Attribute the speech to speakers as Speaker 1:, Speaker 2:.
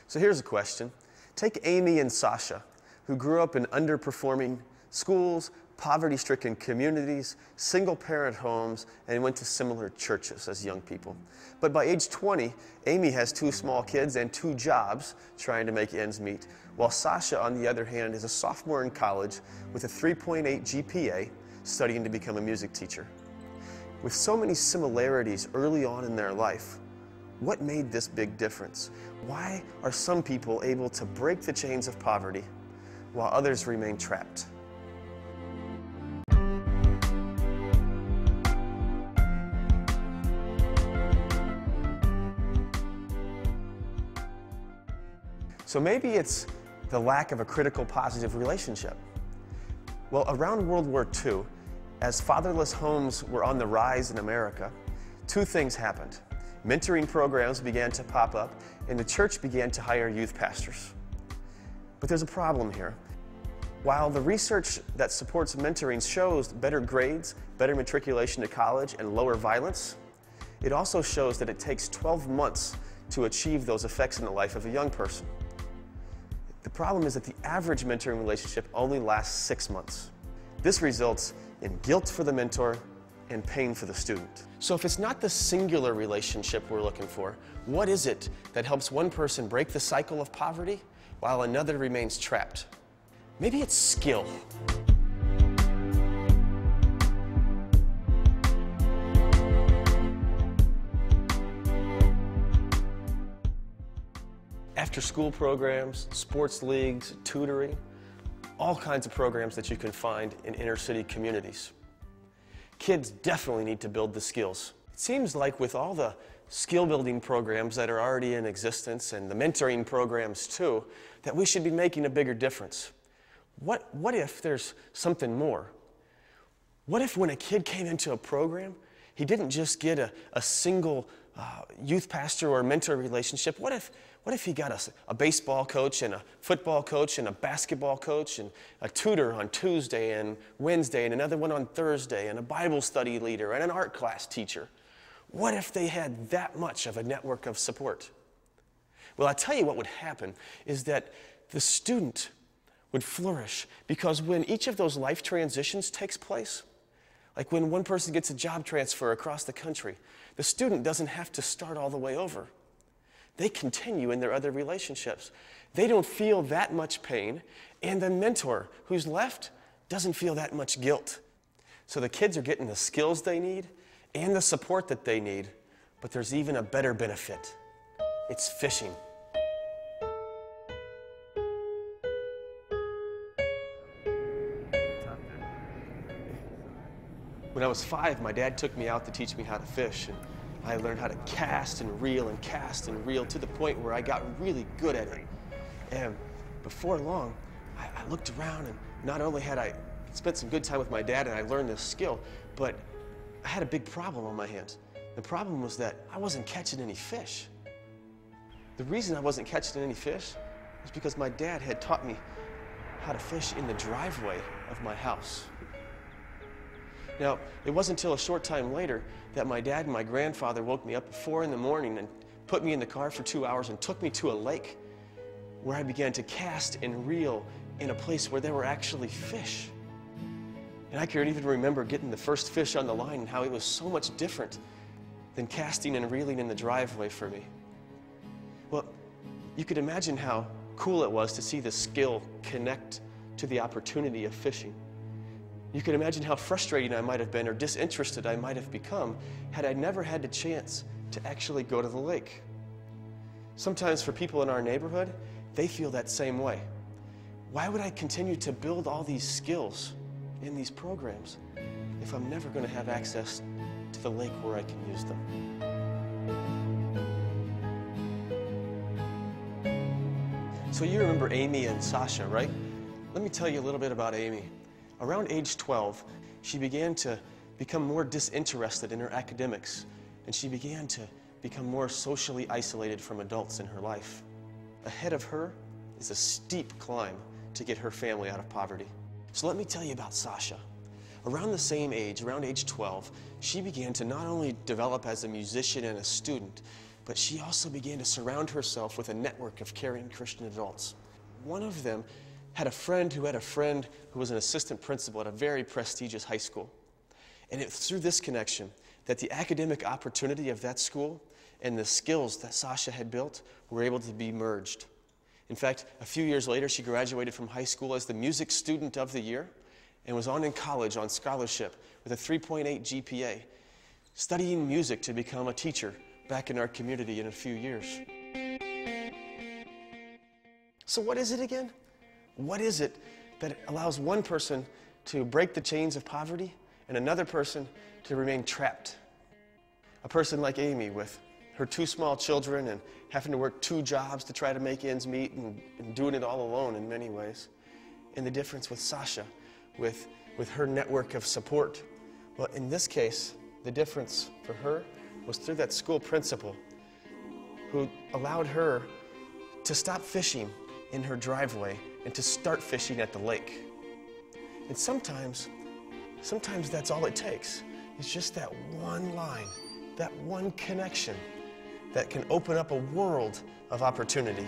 Speaker 1: So here's a question. Take Amy and Sasha, who grew up in underperforming schools, poverty-stricken communities, single-parent homes, and went to similar churches as young people. But by age 20, Amy has 2 small kids and 2 jobs trying to make ends meet, while Sasha, on the other hand, is a sophomore in college with a 3.8 GPA, studying to become a music teacher. With so many similarities early on in their life, what made this big difference? Why are some people able to break the chains of poverty while others remain trapped? So maybe it's the lack of a critical positive relationship. Well, around World War II, as fatherless homes were on the rise in America, 2 things happened. Mentoring programs began to pop up, and the church began to hire youth pastors. But there's a problem here. While the research that supports mentoring shows better grades, better matriculation to college, and lower violence, it also shows that it takes 12 months to achieve those effects in the life of a young person. The problem is that the average mentoring relationship only lasts 6 months. This results in guilt for the mentor and pain for the student. So if it's not the singular relationship we're looking for, what is it that helps one person break the cycle of poverty while another remains trapped? Maybe it's skill. After-school programs, sports leagues, tutoring, all kinds of programs that you can find in inner-city communities. Kids definitely need to build the skills. It seems like with all the skill-building programs that are already in existence and the mentoring programs too, that we should be making a bigger difference. What if there's something more? What if when a kid came into a program, he didn't just get a single youth pastor or mentor relationship? What if he got a baseball coach and a football coach and a basketball coach and a tutor on Tuesday and Wednesday and another one on Thursday and a Bible study leader and an art class teacher? What if they had that much of a network of support? Well, I tell you what would happen is that the student would flourish, because when each of those life transitions takes place, like when one person gets a job transfer across the country, the student doesn't have to start all the way over. They continue in their other relationships. They don't feel that much pain, and the mentor who's left doesn't feel that much guilt. So the kids are getting the skills they need and the support that they need, but there's even a better benefit. It's fishing. When I was 5, my dad took me out to teach me how to fish, and I learned how to cast and reel to the point where I got really good at it. And before long, I looked around, and not only had I spent some good time with my dad and I learned this skill, but I had a big problem on my hands. The problem was that I wasn't catching any fish. The reason I wasn't catching any fish was because my dad had taught me how to fish in the driveway of my house. Now, it wasn't until a short time later that my dad and my grandfather woke me up at 4 in the morning and put me in the car for 2 hours and took me to a lake where I began to cast and reel in a place where there were actually fish. And I can even remember getting the first fish on the line and how it was so much different than casting and reeling in the driveway for me. Well, you could imagine how cool it was to see the skill connect to the opportunity of fishing. You can imagine how frustrating I might have been or disinterested I might have become had I never had the chance to actually go to the lake. Sometimes for people in our neighborhood, they feel that same way. Why would I continue to build all these skills in these programs if I'm never going to have access to the lake where I can use them? So you remember Amy and Sasha, right? Let me tell you a little bit about Amy. Around age 12, she began to become more disinterested in her academics, and she began to become more socially isolated from adults in her life. Ahead of her is a steep climb to get her family out of poverty. So let me tell you about Sasha. Around the same age, around age 12, she began to not only develop as a musician and a student, but she also began to surround herself with a network of caring Christian adults. One of them had a friend who had a friend who was an assistant principal at a very prestigious high school. And it's through this connection that the academic opportunity of that school and the skills that Sasha had built were able to be merged. In fact, a few years later, she graduated from high school as the Music Student of the Year and was on in college on scholarship with a 3.8 GPA, studying music to become a teacher back in our community in a few years. So what is it again? What is it that allows one person to break the chains of poverty and another person to remain trapped? A person like Amy with her 2 small children and having to work 2 jobs to try to make ends meet and doing it all alone in many ways. And the difference with Sasha, with her network of support. Well, in this case, the difference for her was through that school principal who allowed her to stop fishing in her driveway and to start fishing at the lake. And sometimes that's all it takes. It's just that one line, that one connection that can open up a world of opportunity.